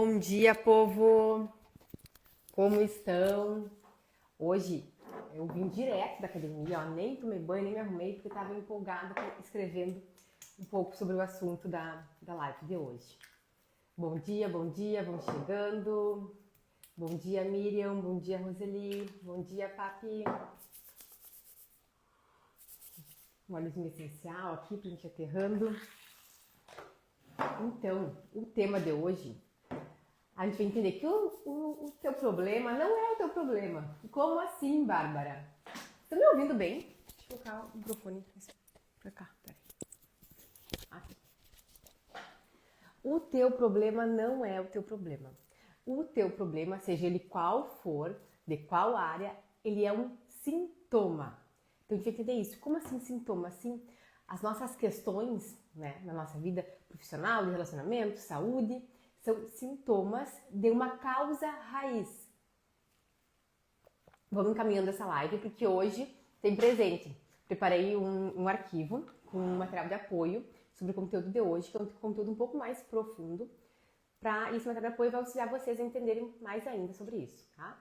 Bom dia, povo! Como estão? Hoje eu vim direto da academia, ó, nem tomei banho, nem me arrumei, porque estava empolgada escrevendo um pouco sobre o assunto da live de hoje. Bom dia, vão chegando. Bom dia, Miriam, bom dia, Roseli, bom dia, Papi. Um óleozinho essencial aqui pra gente aterrando. Então, o tema de hoje, a gente vai entender que o teu problema não é o teu problema. Como assim, Bárbara? Tá me ouvindo bem? Deixa eu colocar o microfone pra cá, peraí. Aqui. O teu problema não é o teu problema. O teu problema, seja ele qual for, de qual área, ele é um sintoma. Então a gente vai entender isso. Como assim sintoma? Assim, as nossas questões, né, na nossa vida profissional, de relacionamento, saúde, são sintomas de uma causa raiz. Vamos encaminhando essa live porque hoje tem presente. Preparei um arquivo com um material de apoio sobre o conteúdo de hoje, que é um conteúdo um pouco mais profundo. Para esse material de apoio vai auxiliar vocês a entenderem mais ainda sobre isso, tá?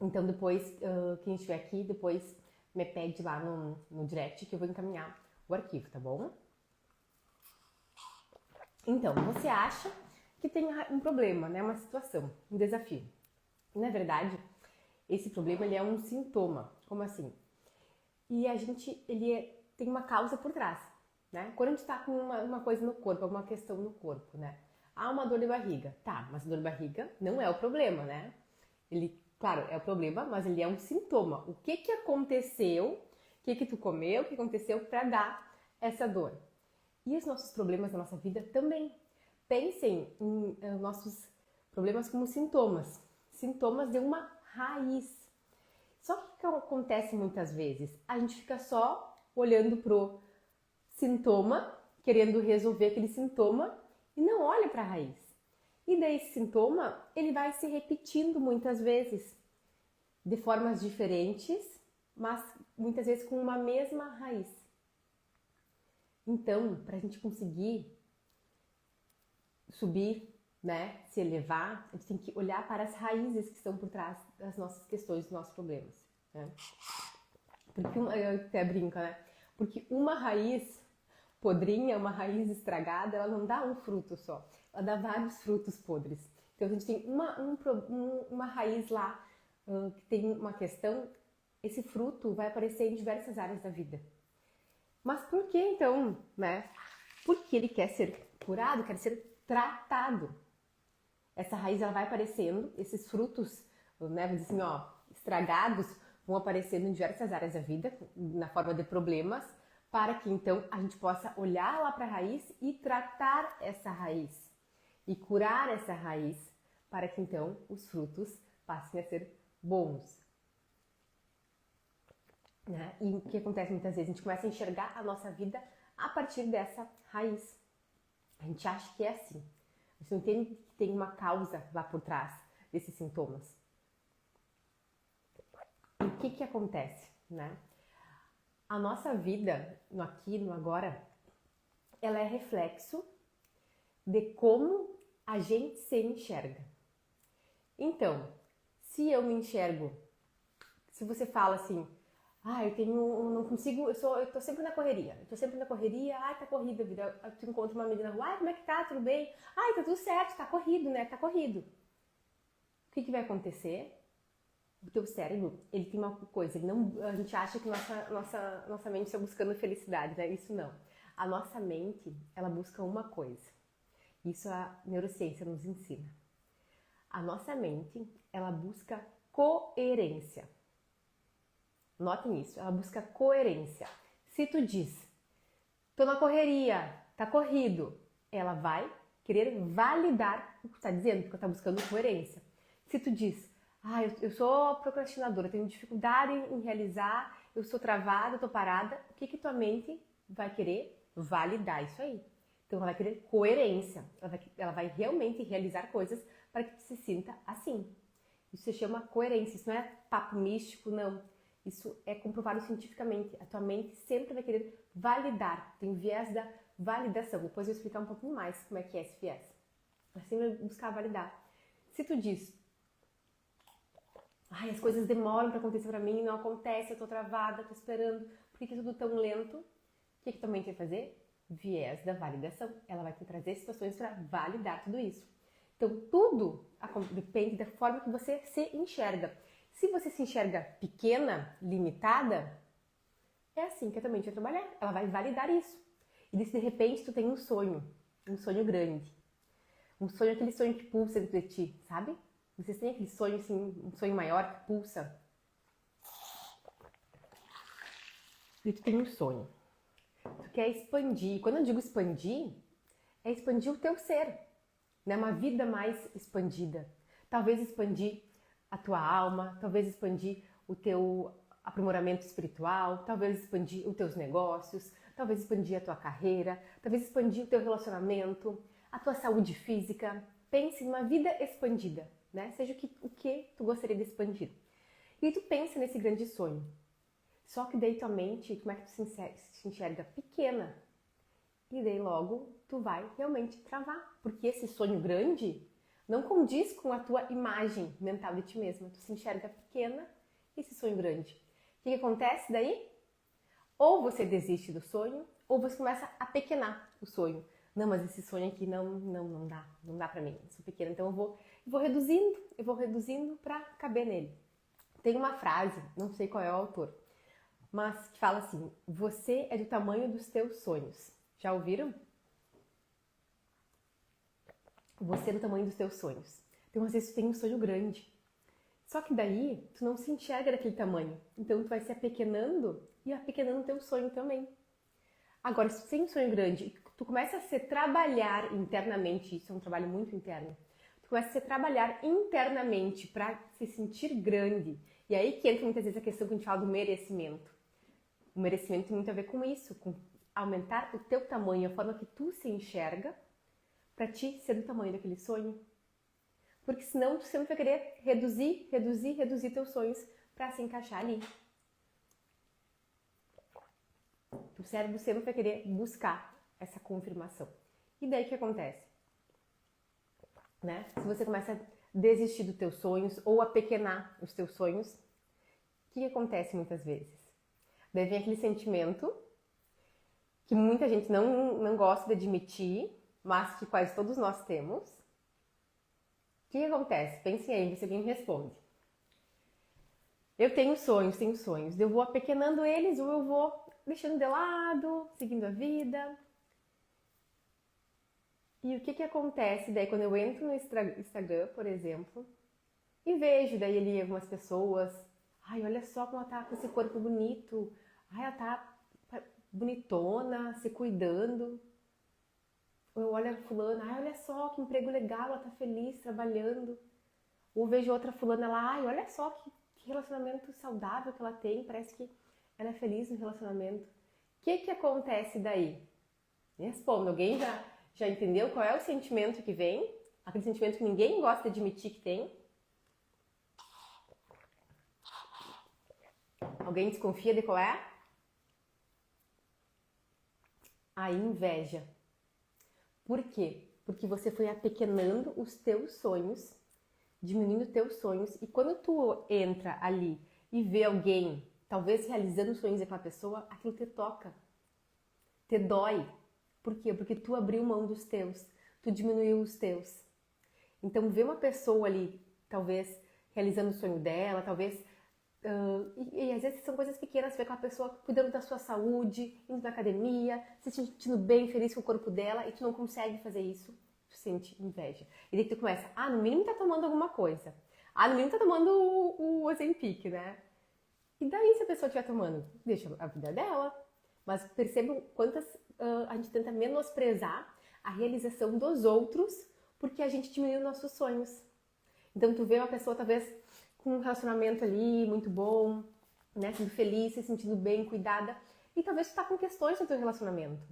Então depois, quem estiver aqui, depois me pede lá no direct que eu vou encaminhar o arquivo, tá bom? Então, você acha que tem um problema, né? Uma situação, um desafio. Na verdade, esse problema ele é um sintoma. Como assim? E tem uma causa por trás, né? Quando a gente está com uma coisa no corpo, alguma questão no corpo, né? Há uma dor de barriga. Tá, mas a dor de barriga não é o problema, né? Ele, claro, é o problema, mas ele é um sintoma. O que aconteceu? O que tu comeu? O que aconteceu para dar essa dor? E os nossos problemas na nossa vida também. Pensem em nossos problemas como sintomas. Sintomas de uma raiz. Só que o que acontece muitas vezes? A gente fica só olhando pro sintoma, querendo resolver aquele sintoma e não olha para a raiz. E daí esse sintoma, ele vai se repetindo muitas vezes, de formas diferentes, mas muitas vezes com uma mesma raiz. Então, para a gente conseguir subir, né, se elevar, a gente tem que olhar para as raízes que estão por trás das nossas questões, dos nossos problemas, né? Porque eu até brinco, né? Porque uma raiz podrinha, uma raiz estragada, ela não dá um fruto só, ela dá vários frutos podres. Então a gente tem uma raiz lá que tem uma questão, esse fruto vai aparecer em diversas áreas da vida. Mas por que então, né? Porque ele quer ser curado, quer ser tratado. Essa raiz ela vai aparecendo, esses frutos, né, vamos dizer assim, ó, estragados, vão aparecendo em diversas áreas da vida, na forma de problemas, para que então a gente possa olhar lá para a raiz e tratar essa raiz e curar essa raiz, para que então os frutos passem a ser bons. Né? E o que acontece muitas vezes? A gente começa a enxergar a nossa vida a partir dessa raiz. A gente acha que é assim. A gente não entende que tem uma causa lá por trás desses sintomas. E o que acontece, né? A nossa vida, no aqui, no agora, ela é reflexo de como a gente se enxerga. Então, se eu me enxergo, se você fala assim, não consigo, eu tô sempre na correria, tá corrida a vida, tu encontra uma amiga na rua, como é que tá, tudo bem? Tá tudo certo, tá corrido, né, tá corrido. O que vai acontecer? O teu cérebro, ele tem uma coisa, a gente acha que nossa mente está buscando felicidade, né, isso não. A nossa mente, ela busca uma coisa, isso a neurociência nos ensina. A nossa mente, ela busca coerência. Notem isso, ela busca coerência. Se tu diz, tô na correria, tá corrido, ela vai querer validar o que tu tá dizendo, porque ela tá buscando coerência. Se tu diz, eu sou procrastinadora, tenho dificuldade em realizar, eu sou travada, eu tô parada, o que tua mente vai querer? Validar isso aí. Então ela vai querer coerência, ela vai realmente realizar coisas para que tu se sinta assim. Isso se chama coerência, isso não é papo místico, não. Isso é comprovado cientificamente. A tua mente sempre vai querer validar. Tem viés da validação. Depois eu vou explicar um pouquinho mais como é que é esse viés. Assim vai buscar validar. Se tu diz, ai, as coisas demoram para acontecer para mim, não acontece, eu tô travada, tô esperando, por que é tudo tão lento? O que tua mente vai fazer? Viés da validação. Ela vai te trazer situações para validar tudo isso. Então, tudo depende da forma que você se enxerga. Se você se enxerga pequena, limitada, é assim que a tua mente vai trabalhar. Ela vai validar isso. E se de repente tu tem um sonho grande. Um sonho, aquele sonho que pulsa dentro de ti, sabe? Vocês têm aquele sonho, assim, um sonho maior que pulsa? E tu tem um sonho. Tu quer expandir. Quando eu digo expandir, é expandir o teu ser, né? Uma vida mais expandida. Talvez expandir a tua alma, talvez expandir o teu aprimoramento espiritual, talvez expandir os teus negócios, talvez expandir a tua carreira, talvez expandir o teu relacionamento, a tua saúde física. Pense numa vida expandida, né? Seja o que tu gostaria de expandir. E tu pensa nesse grande sonho. Só que daí tua mente, como é que tu se enxerga? Pequena. E daí logo tu vai realmente travar. Porque esse sonho grande não condiz com a tua imagem mental de ti mesma. Tu se enxerga pequena e esse sonho grande. O que acontece daí? Ou você desiste do sonho, ou você começa a pequenar o sonho. Não, mas esse sonho aqui não dá pra mim. Eu sou pequena, então eu vou reduzindo pra caber nele. Tem uma frase, não sei qual é o autor, mas que fala assim: você é do tamanho dos teus sonhos. Já ouviram? Você é do tamanho dos teus sonhos. Então, às vezes, tu tem um sonho grande. Só que daí, tu não se enxerga daquele tamanho. Então, tu vai se apequenando e apequenando o teu sonho também. Agora, se tu tem um sonho grande e tu começa a se trabalhar internamente, isso é um trabalho muito interno, tu começa a se trabalhar internamente para se sentir grande. E aí que entra muitas vezes a questão que a gente fala do merecimento. O merecimento tem muito a ver com isso, com aumentar o teu tamanho, a forma que tu se enxerga, para ti ser do tamanho daquele sonho. Porque senão tu sempre vai querer reduzir teus sonhos para se encaixar ali. O cérebro sempre vai querer buscar essa confirmação. E daí o que acontece? Né? Se você começa a desistir dos teus sonhos ou a pequenar os teus sonhos, o que acontece muitas vezes? Daí vem aquele sentimento que muita gente não gosta de admitir, mas que quase todos nós temos. O que acontece? Pensem aí, você alguém me responde. Eu tenho sonhos. Eu vou apequenando eles ou eu vou deixando de lado, seguindo a vida. E o que acontece daí quando eu entro no Instagram, por exemplo, e vejo daí ali algumas pessoas, ai, olha só como ela tá com esse corpo bonito, ai, ela tá bonitona, se cuidando. Ou eu olho a fulana, ai, olha só que emprego legal, ela tá feliz trabalhando. Ou vejo outra fulana lá, ai, olha só que relacionamento saudável que ela tem, parece que ela é feliz no relacionamento. O que acontece daí? Me responda, alguém já entendeu qual é o sentimento que vem? Aquele sentimento que ninguém gosta de admitir que tem? Alguém desconfia de qual é? A inveja. Por quê? Porque você foi apequenando os teus sonhos, diminuindo os teus sonhos, e quando tu entra ali e vê alguém, talvez realizando os sonhos daquela pessoa, aquilo te toca, te dói. Por quê? Porque tu abriu mão dos teus, tu diminuiu os teus. Então, ver uma pessoa ali, talvez realizando o sonho dela, talvez... e às vezes são coisas pequenas, ver com a pessoa cuidando da sua saúde, indo na academia, se sentindo bem, feliz com o corpo dela, e tu não consegue fazer isso, tu sente inveja. E daí tu começa, no mínimo tá tomando alguma coisa. No mínimo tá tomando o Ozempic, né? E daí se a pessoa estiver tomando, deixa a vida dela. Mas percebam quantas a gente tenta menosprezar a realização dos outros porque a gente diminuiu nossos sonhos. Então tu vê uma pessoa talvez com um relacionamento ali muito bom, né, sendo feliz, se sentindo bem, cuidada, e talvez tu tá com questões no teu relacionamento.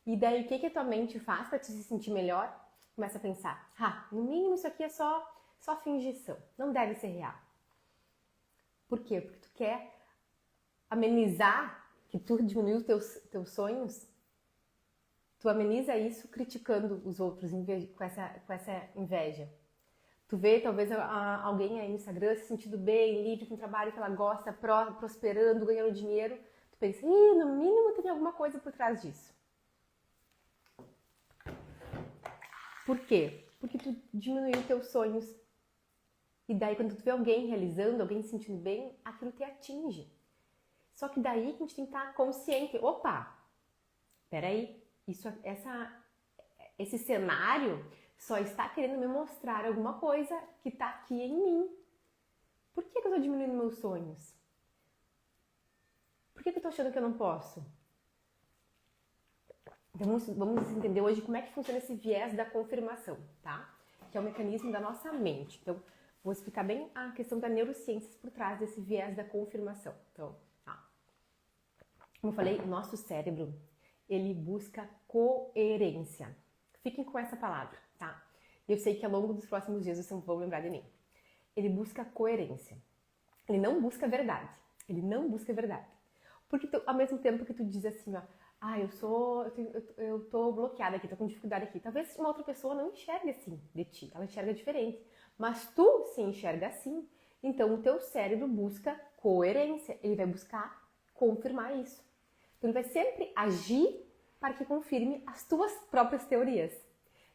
E daí o que a tua mente faz para te se sentir melhor? Começa a pensar, no mínimo isso aqui é só fingição, não deve ser real. Por quê? Porque tu quer amenizar que tu diminuiu os teus sonhos, Tu ameniza isso criticando os outros com essa inveja. Tu vê talvez alguém aí no Instagram se sentindo bem, livre com o trabalho que ela gosta, prosperando, ganhando dinheiro. Tu pensa, no mínimo tem alguma coisa por trás disso. Por quê? Porque tu diminuiu teus sonhos. E daí quando tu vê alguém realizando, alguém se sentindo bem, aquilo te atinge. Só que daí que a gente tem que estar consciente. Opa, peraí, esse cenário só está querendo me mostrar alguma coisa que está aqui em mim. Por que eu estou diminuindo meus sonhos? Por que eu estou achando que eu não posso? Então vamos entender hoje como é que funciona esse viés da confirmação, tá? Que é o mecanismo da nossa mente. Então, vou explicar bem a questão da neurociência por trás desse viés da confirmação. Então, como eu falei, o nosso cérebro, ele busca coerência. Fiquem com essa palavra, tá? Eu sei que ao longo dos próximos dias vocês vão lembrar de mim. Ele busca coerência. Ele não busca verdade. Ele não busca verdade. Porque ao mesmo tempo que tu diz assim, ó, eu tô bloqueada aqui, tô com dificuldade aqui. Talvez uma outra pessoa não enxergue assim de ti, ela enxerga diferente. Mas tu se enxerga assim. Então o teu cérebro busca coerência. Ele vai buscar confirmar isso. Então ele vai sempre agir para que confirme as tuas próprias teorias.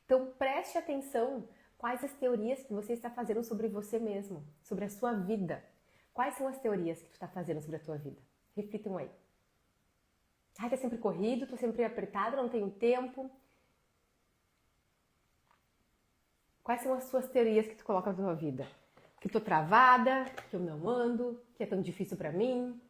Então preste atenção quais as teorias que você está fazendo sobre você mesmo, sobre a sua vida. Quais são as teorias que tu está fazendo sobre a tua vida? Reflitam aí. Tá sempre corrido, tô sempre apertado, não tenho tempo. Quais são as suas teorias que tu coloca na tua vida? Que tô travada, que eu não ando, que é tão difícil para mim.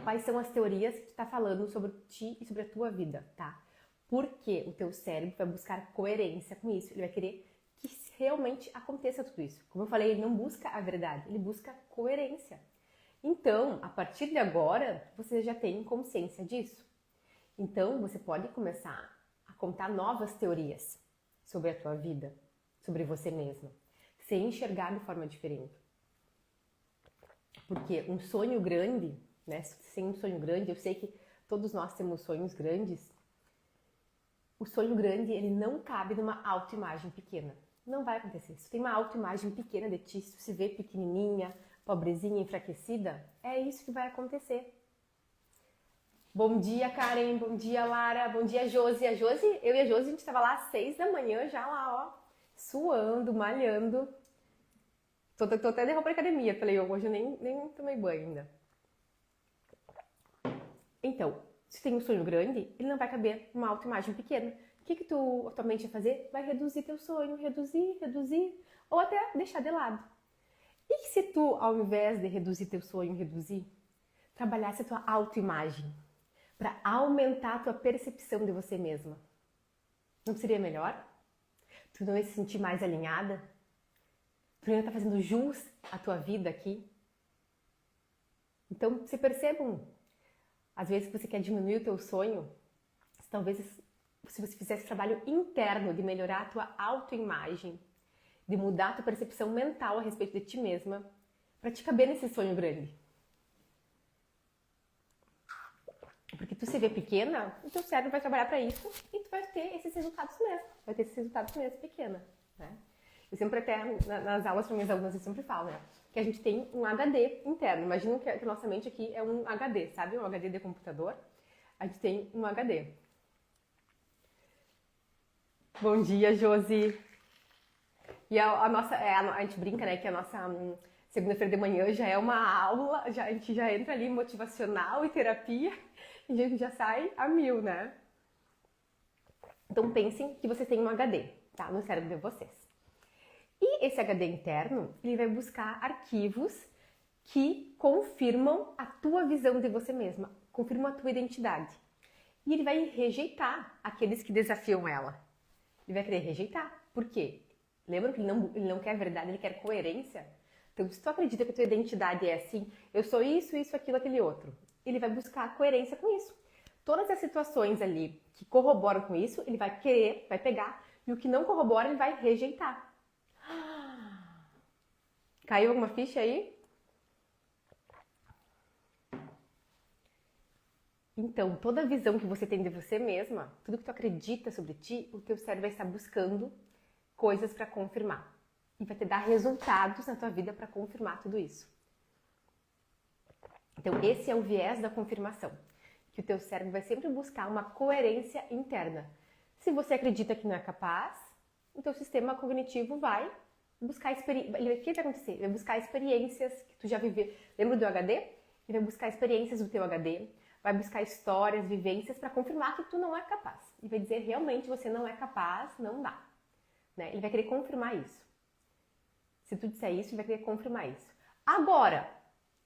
Quais são as teorias que tu tá falando sobre ti e sobre a tua vida, tá? Porque o teu cérebro vai buscar coerência com isso. Ele vai querer que realmente aconteça tudo isso. Como eu falei, ele não busca a verdade, ele busca coerência. Então, a partir de agora, você já tem consciência disso. Então, você pode começar a contar novas teorias sobre a tua vida, sobre você mesma, sem enxergar de forma diferente. Porque um sonho grande, né? Sem um sonho grande, eu sei que todos nós temos sonhos grandes. O sonho grande, ele não cabe numa autoimagem pequena. Não vai acontecer. Se tu tem uma autoimagem pequena de ti, se tu se vê pequenininha, pobrezinha, enfraquecida, é isso que vai acontecer. Bom dia, Karen. Bom dia, Lara. Bom dia, Josi. Eu e a Josi, a gente estava lá às 6 da manhã, já lá, ó, suando, malhando. Tô até de roupa de academia. Falei, hoje eu nem tomei banho ainda. Então, se tem um sonho grande, ele não vai caber numa autoimagem pequena. O que tu atualmente vai fazer? Vai reduzir teu sonho, reduzir, ou até deixar de lado. E se tu, ao invés de reduzir teu sonho, trabalhasse a tua autoimagem para aumentar a tua percepção de você mesma? Não seria melhor? Tu não ia se sentir mais alinhada? Tu não ia estar fazendo jus à tua vida aqui? Então, se percebam, às vezes que você quer diminuir o teu sonho, talvez se você fizesse trabalho interno de melhorar a tua autoimagem, de mudar a tua percepção mental a respeito de ti mesma, para te caber nesse sonho grande. Porque tu se vê pequena, o teu cérebro vai trabalhar para isso e tu vai ter esses resultados mesmo, pequena, né? Eu sempre até, nas aulas para minhas alunas, eu sempre falo, né? Que a gente tem um HD interno. Imagina que a nossa mente aqui é um HD, sabe? Um HD de computador. A gente tem um HD. Bom dia, Josi. E a gente brinca, né, que a nossa segunda-feira de manhã já é uma aula, a gente já entra ali motivacional e terapia, e a gente já sai a 1000, né? Então pensem que vocês têm um HD, tá, no cérebro de vocês. E esse HD interno, ele vai buscar arquivos que confirmam a tua visão de você mesma, confirmam a tua identidade. E ele vai rejeitar aqueles que desafiam ela. Ele vai querer rejeitar. Por quê? Lembra que ele não quer verdade, ele quer coerência? Então, se tu acredita que a tua identidade é assim, eu sou isso, aquilo, aquele outro, ele vai buscar coerência com isso. Todas as situações ali que corroboram com isso, ele vai querer, vai pegar, e o que não corrobora, ele vai rejeitar. Caiu alguma ficha aí? Então, toda a visão que você tem de você mesma, tudo que tu acredita sobre ti, o teu cérebro vai estar buscando coisas para confirmar. E vai te dar resultados na tua vida para confirmar tudo isso. Então, esse é o viés da confirmação. Que o teu cérebro vai sempre buscar uma coerência interna. Se você acredita que não é capaz, o teu sistema cognitivo vai buscar experiências. O que vai acontecer? Vai buscar experiências que tu já viveu. Lembra do HD? Ele vai buscar experiências do teu HD, vai buscar histórias, vivências para confirmar que tu não é capaz. E vai dizer realmente você não é capaz, não dá. Né? Ele vai querer confirmar isso. Se tu disser isso, ele vai querer confirmar isso. Agora,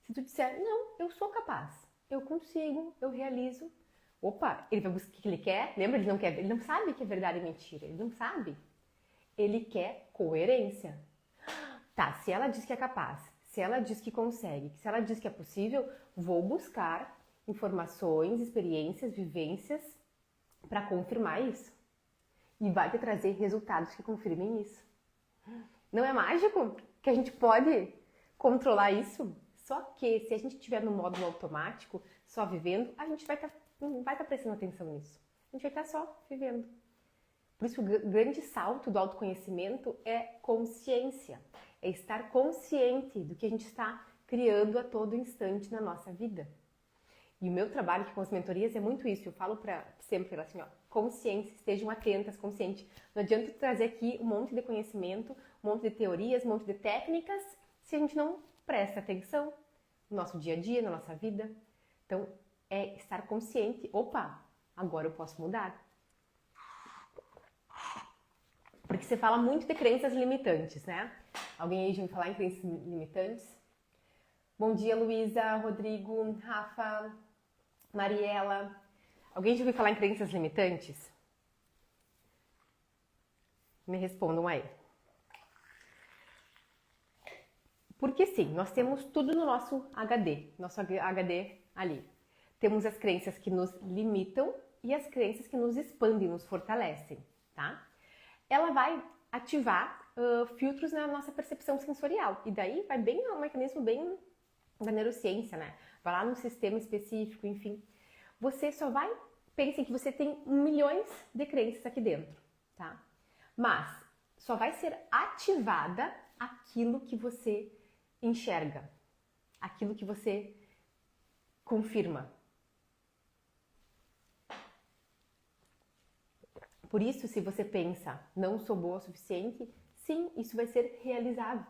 se tu disser, não, eu sou capaz, eu consigo, eu realizo. Opa, ele vai buscar o que ele quer. Lembra? Ele não sabe que é verdade e mentira. Ele não sabe. Ele quer coerência. Tá, se ela diz que é capaz, se ela diz que consegue, se ela diz que é possível, vou buscar informações, experiências, vivências para confirmar isso. E vai te trazer resultados que confirmem isso. Não é mágico que a gente pode controlar isso? Só que se a gente estiver no modo automático, só vivendo, a gente não vai estar prestando atenção nisso. A gente vai estar só vivendo. Por isso, o grande salto do autoconhecimento é consciência. É estar consciente do que a gente está criando a todo instante na nossa vida. E o meu trabalho aqui com as mentorias é muito isso. Eu falo sempre assim, ó, consciência, estejam atentas, consciente. Não adianta trazer aqui um monte de conhecimento, um monte de teorias, um monte de técnicas, se a gente não presta atenção no nosso dia a dia, na nossa vida. Então, é estar consciente. Opa, agora eu posso mudar. Porque você fala muito de crenças limitantes, né? Alguém aí já ouviu falar em crenças limitantes? Bom dia, Luísa, Rodrigo, Rafa, Mariela. Alguém já ouviu falar em crenças limitantes? Me respondam aí. Porque sim, nós temos tudo no nosso HD ali. Temos as crenças que nos limitam e as crenças que nos expandem, nos fortalecem, tá? Ela vai ativar filtros na nossa percepção sensorial. E daí vai bem um mecanismo bem da neurociência, né? Vai lá num sistema específico, enfim. Você só vai... Pense que você tem milhões de crenças aqui dentro, tá? Mas só vai ser ativada aquilo que você enxerga, aquilo que você confirma. Por isso, se você pensa, não sou boa o suficiente, sim, isso vai ser realizado,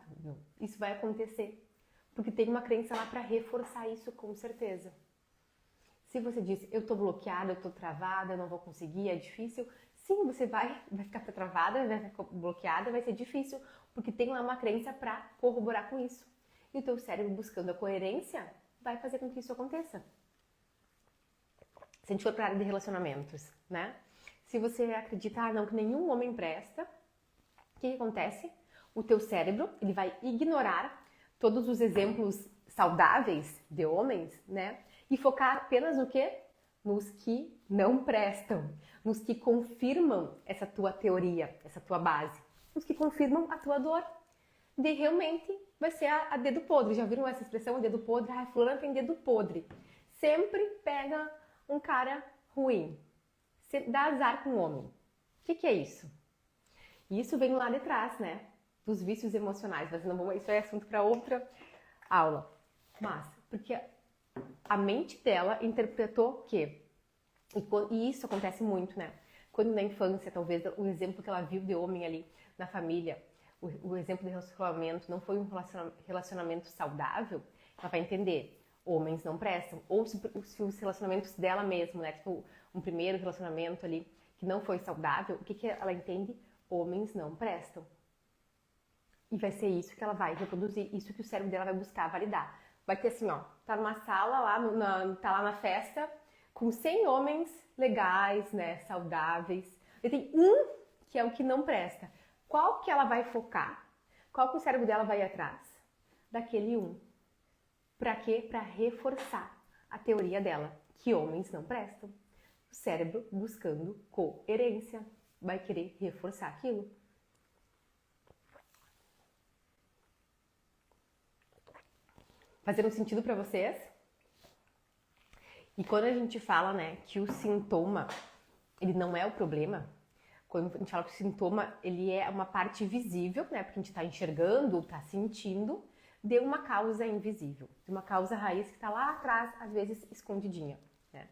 isso vai acontecer. Porque tem uma crença lá para reforçar isso, com certeza. Se você diz, eu tô bloqueada, eu tô travada, eu não vou conseguir, é difícil, sim, você vai ficar travada, vai ficar bloqueada, vai ser difícil, porque tem lá uma crença para corroborar com isso. E o teu cérebro, buscando a coerência, vai fazer com que isso aconteça. Se a gente for para a área de relacionamentos, né? Se você acredita, não, que nenhum homem presta, o que acontece? O teu cérebro, ele vai ignorar todos os exemplos saudáveis de homens, né? E focar apenas no quê? Nos que não prestam, nos que confirmam essa tua teoria, essa tua base, nos que confirmam a tua dor. De realmente vai ser a dedo podre. Já viram essa expressão, dedo podre? Ah, fulana tem dedo podre. Sempre pega um cara ruim. Dá azar com o homem. O que é isso? Isso vem lá de trás, né? Dos vícios emocionais. Mas não vamos, isso é assunto para outra aula. Mas, porque a mente dela interpretou que... E isso acontece muito, né? Quando na infância, talvez, o exemplo que ela viu de homem ali na família, o exemplo de relacionamento não foi um relacionamento saudável, ela vai entender. Homens não prestam. Ou se os relacionamentos dela mesma, né? Tipo, um primeiro relacionamento ali que não foi saudável, o que ela entende? Homens não prestam. E vai ser isso que ela vai reproduzir, isso que o cérebro dela vai buscar validar. Vai ter assim, ó, tá numa sala lá, tá lá na festa, com 100 homens legais, né, saudáveis. E tem um que é o que não presta. Qual que ela vai focar? Qual que o cérebro dela vai ir atrás? Daquele um. Pra quê? Pra reforçar a teoria dela, que homens não prestam. O cérebro, buscando coerência, vai querer reforçar aquilo. Fazendo sentido para vocês? E quando a gente fala, né, que o sintoma, ele não é o problema, quando a gente fala que o sintoma, ele é uma parte visível, né, porque a gente está enxergando, está sentindo, de uma causa invisível, de uma causa raiz que está lá atrás, às vezes escondidinha, né.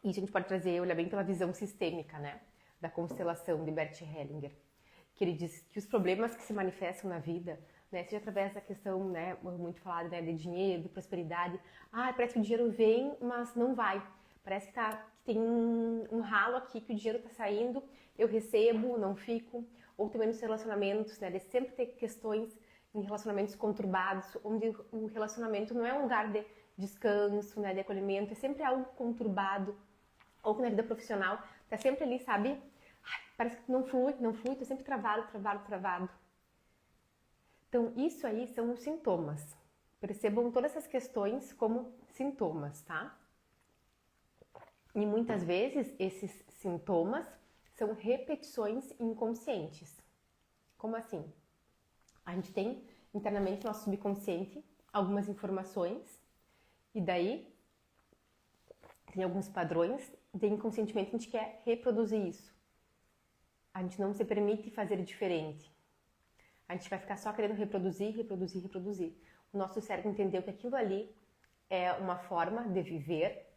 Isso a gente pode trazer, olhar bem pela visão sistêmica, né, da constelação de Bert Hellinger, que ele diz que os problemas que se manifestam na vida, né, seja através da questão, né, muito falada, né, de dinheiro, de prosperidade, parece que o dinheiro vem, mas não vai, parece que tem um ralo aqui, que o dinheiro está saindo, eu recebo, não fico, ou também nos relacionamentos, né, de sempre ter questões em relacionamentos conturbados, onde o relacionamento não é um lugar de descanso, né, de acolhimento, é sempre algo conturbado, ou na vida profissional, tá sempre ali, sabe? Parece que não flui, tô sempre travado. Então, isso aí são os sintomas. Percebam todas essas questões como sintomas, tá? E muitas vezes esses sintomas são repetições inconscientes. Como assim? A gente tem internamente no nosso subconsciente algumas informações e daí tem alguns padrões e inconscientemente a gente quer reproduzir isso. A gente não se permite fazer diferente. A gente vai ficar só querendo reproduzir. O nosso cérebro entendeu que aquilo ali é uma forma de viver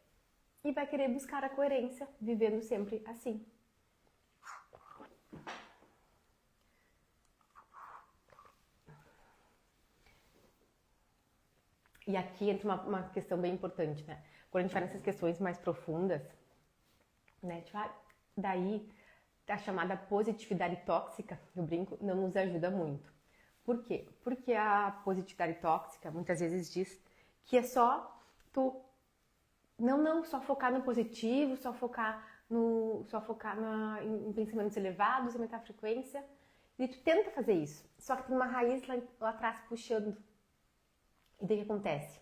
e vai querer buscar a coerência, vivendo sempre assim. E aqui entra uma questão bem importante, né? Quando a gente vai nessas questões mais profundas, né? A gente vai, daí a chamada positividade tóxica, eu brinco, não nos ajuda muito. Por quê? Porque a positividade tóxica muitas vezes diz que é só tu não só focar no positivo, só focar em pensamentos elevados, aumentar a frequência, e tu tenta fazer isso, só que tem uma raiz lá atrás puxando. E daí o que acontece?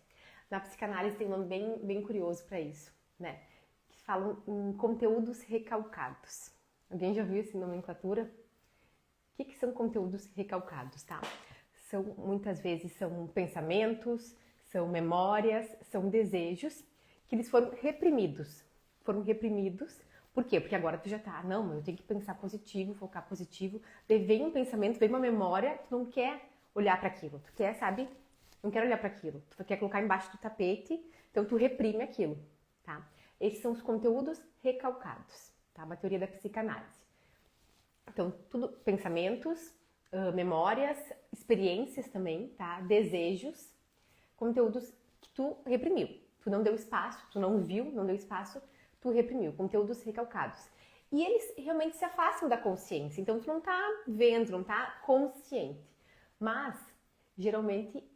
Na psicanálise tem um nome bem curioso para isso, né? Que falam em conteúdos recalcados. Alguém já viu essa nomenclatura? O que são conteúdos recalcados, tá? Muitas vezes são pensamentos, são memórias, são desejos que eles foram reprimidos. Por quê? Porque agora tu já tá, não, eu tenho que pensar positivo, focar positivo. Daí vem um pensamento, vem uma memória, tu não quer olhar para aquilo. Tu quer, sabe? Não quer olhar para aquilo. Tu quer colocar embaixo do tapete, então tu reprime aquilo, tá? Esses são os conteúdos recalcados, tá? Uma teoria da psicanálise. Então, tudo, pensamentos, memórias, experiências também, tá? Desejos, conteúdos que tu reprimiu. Tu não deu espaço, tu não viu, não deu espaço, tu reprimiu. Conteúdos recalcados. E eles realmente se afastam da consciência. Então, tu não tá vendo, não tá consciente. Mas, geralmente,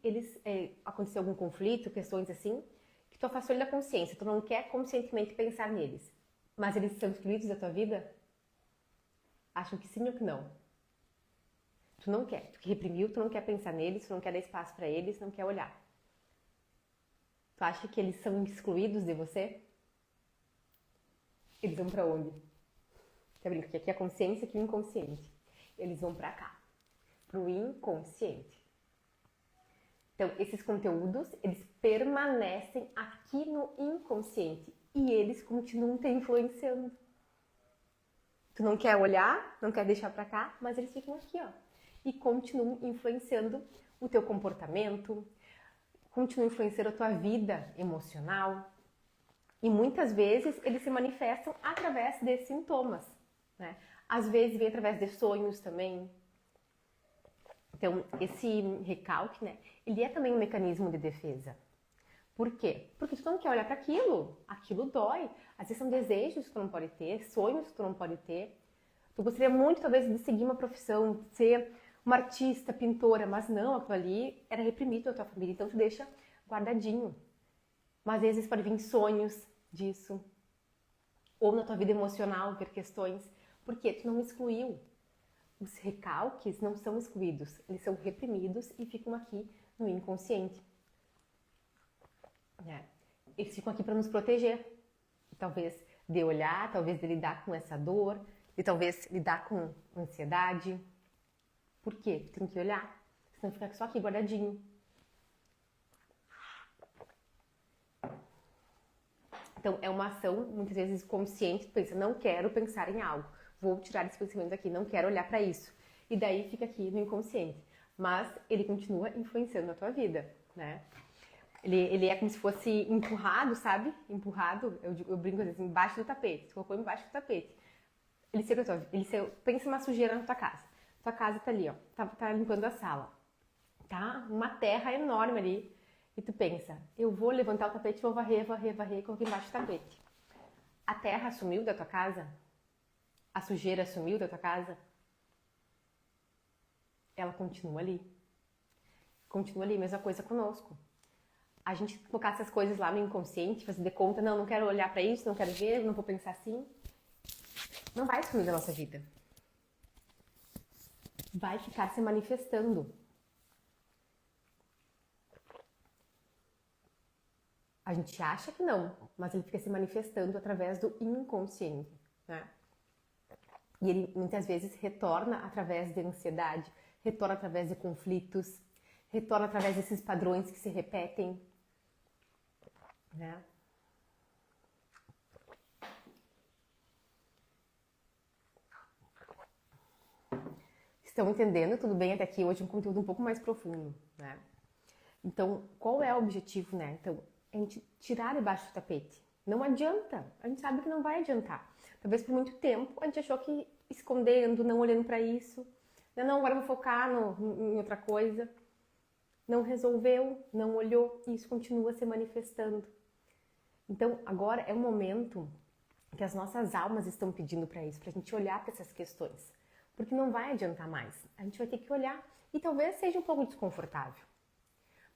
aconteceu algum conflito, questões assim, que tu afastou ele da consciência. Tu não quer conscientemente pensar neles. Mas eles são excluídos da tua vida? Acham que sim ou que não? Tu não quer. Tu que reprimiu, tu não quer pensar neles, tu não quer dar espaço para eles, não quer olhar. Tu acha que eles são excluídos de você? Eles vão para onde? Tá brincando? Que aqui é a consciência, aqui é o inconsciente. Eles vão para cá, pro inconsciente. Então, esses conteúdos, eles permanecem aqui no inconsciente e eles continuam te influenciando. Tu não quer olhar, não quer deixar para cá, mas eles ficam aqui, ó. E continuam influenciando o teu comportamento, continuam influenciando a tua vida emocional. E muitas vezes eles se manifestam através de sintomas, né? Às vezes vem através de sonhos também. Então, esse recalque, né? Ele é também um mecanismo de defesa. Por quê? Porque tu não quer olhar para aquilo dói. Às vezes são desejos que tu não pode ter, sonhos que tu não pode ter. Tu gostaria muito, talvez, de seguir uma profissão, de ser uma artista, pintora, mas não, aquilo ali era reprimido na tua família, então tu deixa guardadinho. Mas às vezes pode vir sonhos disso, ou na tua vida emocional, ver questões, porque tu não excluiu. Os recalques não são excluídos, eles são reprimidos e ficam aqui no inconsciente. Eles ficam aqui para nos proteger, talvez de olhar, talvez de lidar com essa dor, de talvez lidar com ansiedade. Por quê? Tem que olhar, senão fica só aqui guardadinho. Então, é uma ação, muitas vezes, consciente, tu pensa, não quero pensar em algo, vou tirar esse pensamento aqui, não quero olhar para isso. E daí fica aqui no inconsciente. Mas ele continua influenciando na tua vida, né? Ele é como se fosse empurrado, sabe? Empurrado, eu brinco assim, embaixo do tapete. Tu colocou embaixo do tapete. Pensa uma sujeira na tua casa. Tua casa tá ali, ó, tá limpando a sala. Tá uma terra enorme ali. E tu pensa, eu vou levantar o tapete, vou varrer e colocar embaixo do tapete. A terra sumiu da tua casa? A sujeira sumiu da tua casa? Ela continua ali. Continua ali, mesma coisa conosco. A gente colocar essas coisas lá no inconsciente, fazer de conta, não quero olhar para isso, não quero ver, não vou pensar assim. Não vai sumir da nossa vida. Vai ficar se manifestando. A gente acha que não, mas ele fica se manifestando através do inconsciente, né? E ele muitas vezes retorna através de ansiedade, retorna através de conflitos, retorna através desses padrões que se repetem, né? Estão entendendo? Tudo bem até aqui? Hoje é um conteúdo um pouco mais profundo, né? Então, qual é o objetivo, né? Então, a gente tirar debaixo do tapete. Não adianta. A gente sabe que não vai adiantar. Talvez por muito tempo a gente achou que escondendo, não olhando para isso. Não, agora eu vou focar em outra coisa. Não resolveu, não olhou e isso continua se manifestando. Então, agora é um momento que as nossas almas estão pedindo para isso, para a gente olhar para essas questões. Porque não vai adiantar mais. A gente vai ter que olhar e talvez seja um pouco desconfortável.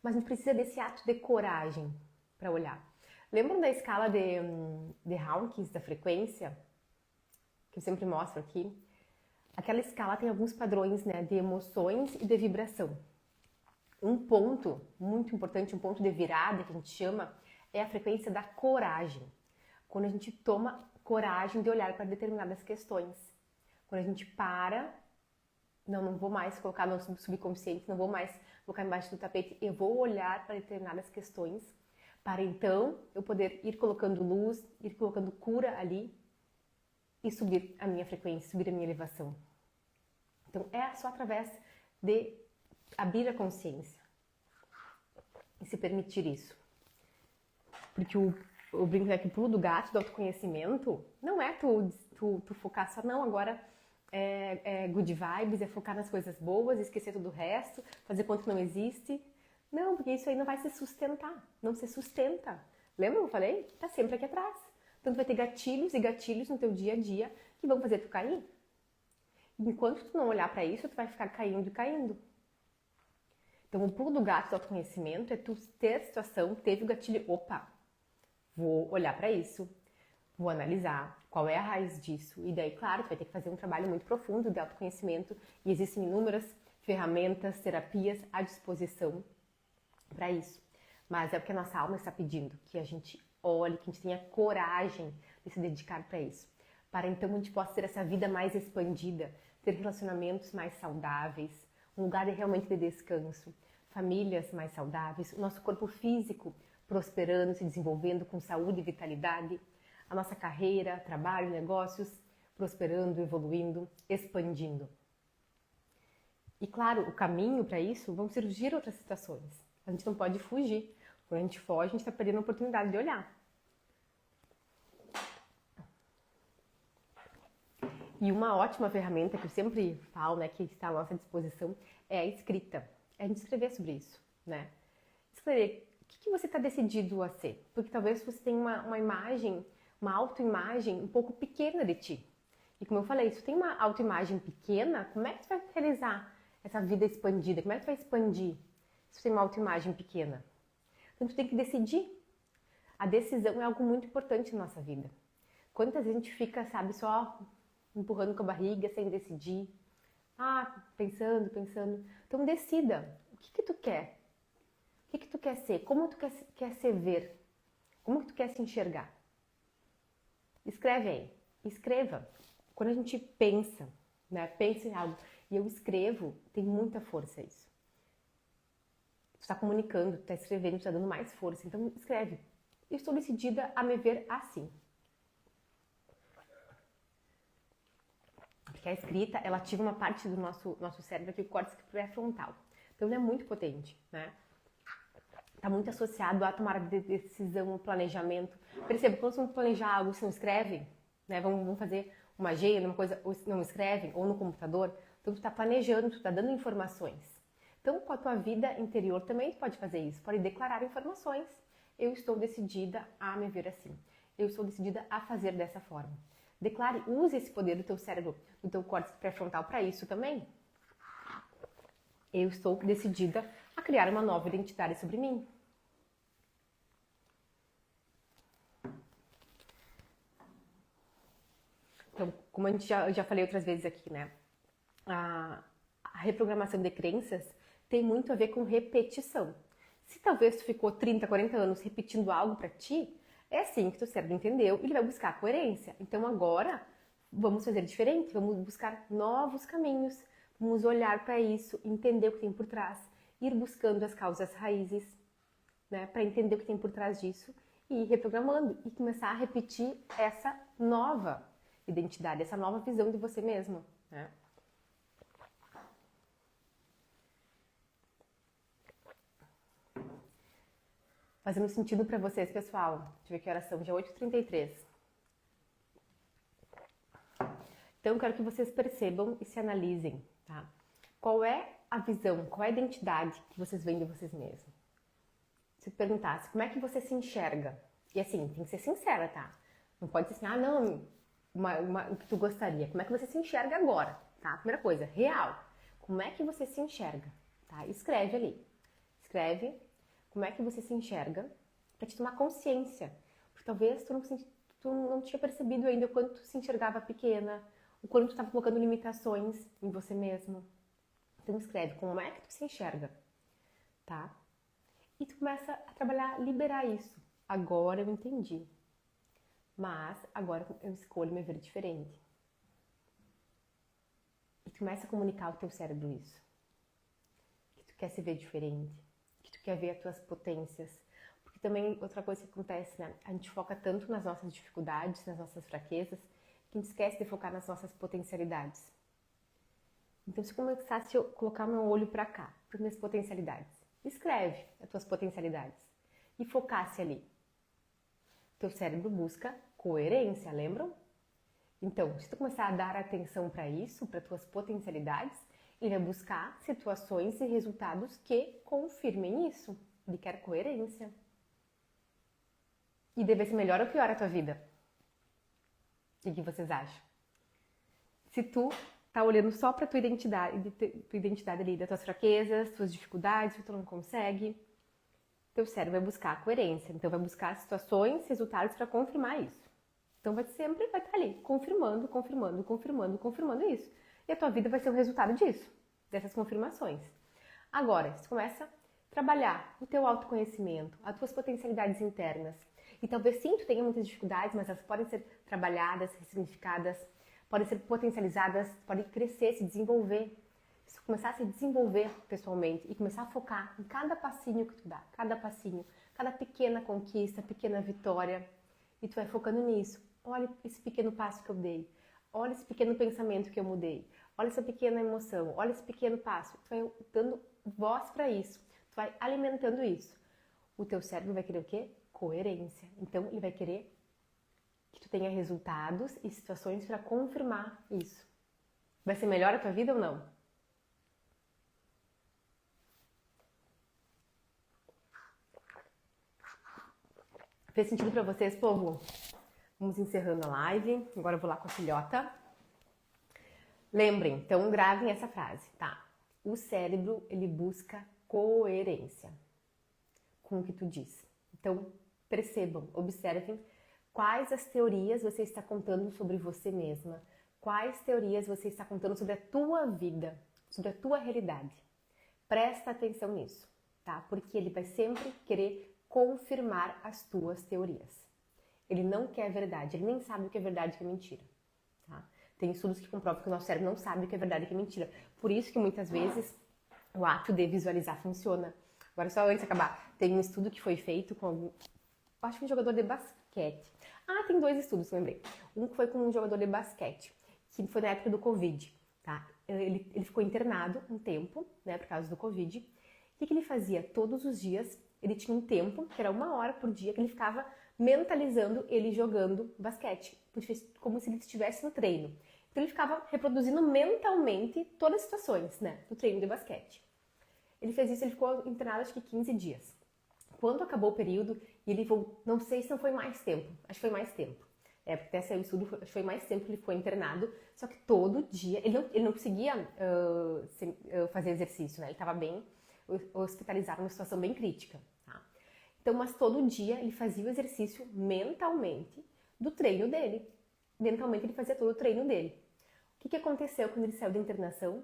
Mas a gente precisa desse ato de coragem para olhar. Lembram da escala de Hawkins, da frequência? Que eu sempre mostro aqui. Aquela escala tem alguns padrões, né, de emoções e de vibração. Um ponto muito importante, um ponto de virada que a gente chama, é a frequência da coragem. Quando a gente toma coragem de olhar para determinadas questões. Quando a gente para, não vou mais colocar no subconsciente, não vou mais colocar embaixo do tapete, eu vou olhar para determinadas questões, para então eu poder ir colocando luz, ir colocando cura ali e subir a minha frequência, subir a minha elevação. Então é só através de abrir a consciência e se permitir isso. Porque eu brinco que o pulo do gato do autoconhecimento não é tu focar só, não, agora é good vibes, é focar nas coisas boas, esquecer tudo o resto, fazer conta que não existe. Não, porque isso aí não vai se sustentar, não se sustenta. Lembra que eu falei? Tá sempre aqui atrás. Então tu vai ter gatilhos e gatilhos no teu dia a dia que vão fazer tu cair. Enquanto tu não olhar para isso, tu vai ficar caindo e caindo. Então o pulo do gato do autoconhecimento é tu ter a situação, teve o gatilho, opa, vou olhar para isso, vou analisar qual é a raiz disso. E daí, claro, tu vai ter que fazer um trabalho muito profundo de autoconhecimento e existem inúmeras ferramentas, terapias à disposição para isso. Mas é o que a nossa alma está pedindo, que a gente olhe, que a gente tenha coragem de se dedicar para isso. Para então a gente possa ter essa vida mais expandida, ter relacionamentos mais saudáveis, um lugar realmente de descanso, famílias mais saudáveis, o nosso corpo físico prosperando, se desenvolvendo com saúde e vitalidade, a nossa carreira, trabalho, negócios prosperando, evoluindo, expandindo. E claro, o caminho para isso vão surgir outras situações. A gente não pode fugir. Quando a gente foge, a gente está perdendo a oportunidade de olhar. E uma ótima ferramenta que eu sempre falo, né, que está à nossa disposição, é a escrita. É a gente escrever sobre isso, né? Escrever o que você está decidido a ser. Porque talvez você tenha uma imagem, uma autoimagem um pouco pequena de ti. E como eu falei, se tu tem uma autoimagem pequena, como é que tu vai realizar essa vida expandida? Como é que tu vai expandir se tu tem uma autoimagem pequena? Então tu tem que decidir. A decisão é algo muito importante na nossa vida. Quantas vezes a gente fica, sabe, só empurrando com a barriga, sem decidir. Pensando. Então decida. O que tu quer? O que tu quer ser? Como tu quer se ver? Como que tu quer se enxergar? Escreve aí. Escreva. Quando a gente pensa, né? Pensa em algo e eu escrevo, tem muita força isso. Tu está comunicando, tu está escrevendo, tu está dando mais força. Então escreve. estou decidida a me ver assim. Porque a escrita, ela ativa uma parte do nosso cérebro aqui, o córtex pré-frontal. Então, ele é muito potente, né? Está muito associado à tomada de decisão, ao planejamento. Perceba, quando você vai planejar algo, você não escreve, né? Vamos fazer uma agenda, uma coisa, ou não escreve, ou no computador. Então, tu está planejando, tu está dando informações. Então, com a tua vida interior também tu pode fazer isso. Pode declarar informações. Eu estou decidida a me ver assim. Eu estou decidida a fazer dessa forma. Declare, use esse poder do teu cérebro, do teu córtex pré-frontal para isso também. Eu estou decidida a criar uma nova identidade sobre mim. Então, como a gente já falei outras vezes aqui, né? A reprogramação de crenças tem muito a ver com repetição. Se talvez tu ficou 30, 40 anos repetindo algo para ti, é assim que teu cérebro entendeu e ele vai buscar coerência. Então agora, vamos fazer diferente, vamos buscar novos caminhos, vamos olhar para isso, entender o que tem por trás, ir buscando as causas raízes, né, para entender o que tem por trás disso e ir reprogramando e começar a repetir essa nova identidade, essa nova visão de você mesmo, né? Fazendo sentido para vocês, pessoal? Deixa eu ver que horas são, já 8h33. Então, eu quero que vocês percebam e se analisem, tá? Qual é a visão, qual é a identidade que vocês veem de vocês mesmos? Se eu perguntasse, como é que você se enxerga? E assim, tem que ser sincera, tá? Não pode ser assim, ah, não, o que tu gostaria. Como é que você se enxerga agora, tá? Primeira coisa, real. Como é que você se enxerga, tá? Escreve ali. Escreve como é que você se enxerga para te tomar consciência. Porque talvez tu não tinha percebido ainda o quanto tu se enxergava pequena, o quanto tu estava colocando limitações em você mesmo. Então escreve como é que tu se enxerga, tá? E tu começa a trabalhar, liberar isso. Agora eu entendi. Mas agora eu escolho me ver diferente. E tu começa a comunicar ao teu cérebro isso. Que tu quer se ver diferente. Que tu quer ver as tuas potências. Porque também outra coisa que acontece, né? A gente foca tanto nas nossas dificuldades, nas nossas fraquezas, que a gente esquece de focar nas nossas potencialidades. Então se eu começasse a colocar meu olho pra cá, para minhas potencialidades, escreve as tuas potencialidades e focasse ali. Teu cérebro busca coerência, lembram? Então, se tu começar a dar atenção para isso, para tuas potencialidades, ele vai buscar situações e resultados que confirmem isso. Ele quer coerência. E deve ser melhor ou pior a tua vida? O que vocês acham? Se tu tá olhando só para tua identidade ali, das tuas fraquezas, tuas dificuldades, que tu não consegue, teu cérebro vai buscar a coerência. Então vai buscar situações, resultados para confirmar isso. Então sempre vai estar ali, confirmando isso. E a tua vida vai ser o resultado disso, dessas confirmações. Agora, se tu começa a trabalhar o teu autoconhecimento, as tuas potencialidades internas, e talvez sim tu tenha muitas dificuldades, mas elas podem ser trabalhadas, ressignificadas, podem ser potencializadas, podem crescer, se desenvolver. Se tu começar a se desenvolver pessoalmente e começar a focar em cada passinho que tu dá, cada passinho, cada pequena conquista, pequena vitória, e tu vai focando nisso. Olha esse pequeno passo que eu dei, olha esse pequeno pensamento que eu mudei, olha essa pequena emoção, olha esse pequeno passo. Tu vai dando voz para isso, tu vai alimentando isso. O teu cérebro vai querer o quê? Coerência. Então ele vai querer que tu tenha resultados e situações para confirmar isso. Vai ser melhor a tua vida ou não? Fez sentido para vocês, povo? Vamos encerrando a live. Agora eu vou lá com a filhota. Lembrem, então gravem essa frase, tá? O cérebro, ele busca coerência com o que tu diz. Então, percebam, observem quais as teorias você está contando sobre você mesma, quais teorias você está contando sobre a tua vida, sobre a tua realidade. Presta atenção nisso, tá? Porque ele vai sempre querer confirmar as tuas teorias. Ele não quer verdade, ele nem sabe o que é verdade e o que é mentira. Tá? Tem estudos que comprovam que o nosso cérebro não sabe o que é verdade e o que é mentira. Por isso que muitas vezes o ato de visualizar funciona. Agora, só antes de acabar, tem um estudo que foi feito com acho que um jogador de basquete. Ah, tem 2 estudos, lembrei. Um que foi com um jogador de basquete, que foi na época do Covid, tá? Ele ficou internado um tempo, né, por causa do Covid. O que ele fazia? Todos os dias, ele tinha um tempo, que era 1 hora por dia, que ele ficava mentalizando ele jogando basquete, como se ele estivesse no treino. Então ele ficava reproduzindo mentalmente todas as situações, né, do treino de basquete. Ele fez isso, ele ficou internado acho que 15 dias. Quando acabou o período, ele voltou, não sei se não foi mais tempo, acho que foi mais tempo. Porque até saiu o estudo, acho que foi mais tempo que ele ficou internado, só que todo dia, ele não conseguia fazer exercício, né? Ele estava bem hospitalizado, numa situação bem crítica, tá? Então, mas todo dia ele fazia o exercício mentalmente do treino dele. Mentalmente ele fazia todo o treino dele. O que aconteceu quando ele saiu da internação?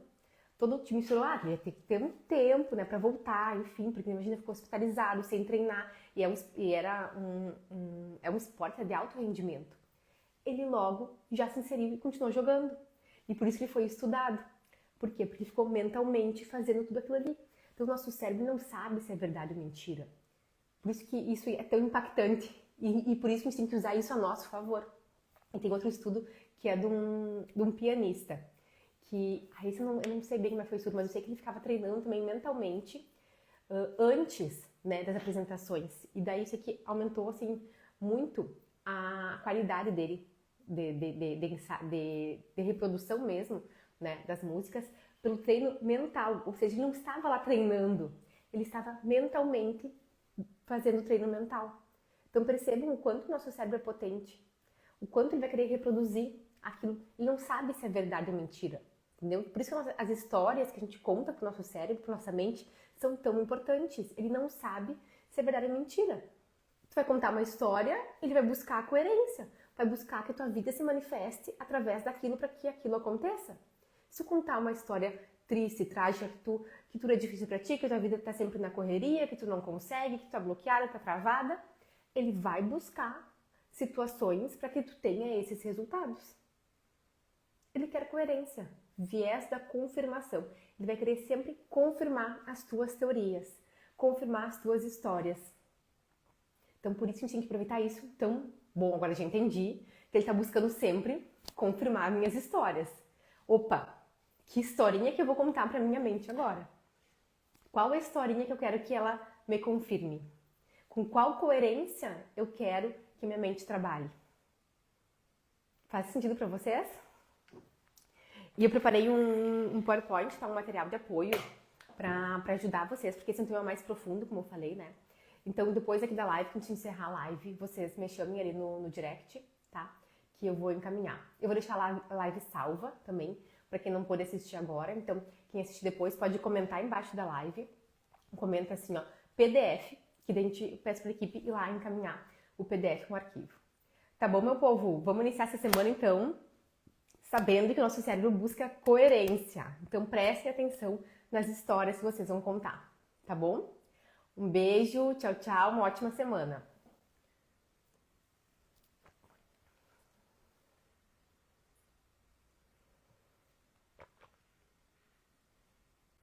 Todo o time falou, ele ia ter que ter um tempo, né, pra voltar, enfim, porque imagina, ficou hospitalizado, sem treinar, e era um esporte de alto rendimento. Ele logo já se inseriu e continuou jogando. E por isso que ele foi estudado. Por quê? Porque ele ficou mentalmente fazendo tudo aquilo ali. Então o nosso cérebro não sabe se é verdade ou mentira. Por isso que isso é tão impactante. E por isso que a gente tem que usar isso a nosso favor. E tem outro estudo que é de um pianista. Que, aí eu não sei bem como foi o estudo, mas eu sei que ele ficava treinando também mentalmente antes, né, das apresentações. E daí isso aqui aumentou assim, muito a qualidade dele de reprodução mesmo, né, das músicas, pelo treino mental. Ou seja, ele não estava lá treinando, ele estava mentalmente fazendo treino mental. Então percebam o quanto o nosso cérebro é potente, o quanto ele vai querer reproduzir aquilo. Ele não sabe se é verdade ou mentira, entendeu? Por isso que as histórias que a gente conta pro nosso cérebro, pra nossa mente, são tão importantes. Ele não sabe se é verdade ou mentira. Tu vai contar uma história, ele vai buscar a coerência, vai buscar que a tua vida se manifeste através daquilo para que aquilo aconteça. Se tu contar uma história triste, trágica, que tudo é difícil para ti, que a tua vida tá sempre na correria, que tu não consegue, que tu tá bloqueada, tá travada, ele vai buscar situações para que tu tenha esses resultados. Ele quer coerência, viés da confirmação. Ele vai querer sempre confirmar as tuas teorias, confirmar as tuas histórias. Então, por isso a gente tem que aproveitar isso. Então, bom, agora já entendi que ele está buscando sempre confirmar minhas histórias. Opa, que historinha que eu vou contar para minha mente agora? Qual é a historinha que eu quero que ela me confirme? Com qual coerência eu quero que minha mente trabalhe? Faz sentido para vocês? E eu preparei um PowerPoint, tá? Um material de apoio para ajudar vocês, porque esse é um tema mais profundo, como eu falei, né? Então, depois aqui da live, que a gente encerrar a live, vocês me chamem ali no direct, tá? Que eu vou encaminhar. Eu vou deixar a live salva também, para quem não pôde assistir agora. Então, quem assistir depois pode comentar embaixo da live. Comenta assim, ó, PDF, que daí a gente peço para a equipe ir lá encaminhar o PDF com o arquivo. Tá bom, meu povo? Vamos iniciar essa semana, então, sabendo que o nosso cérebro busca coerência. Então, prestem atenção nas histórias que vocês vão contar, tá bom? Um beijo, tchau, tchau, uma ótima semana!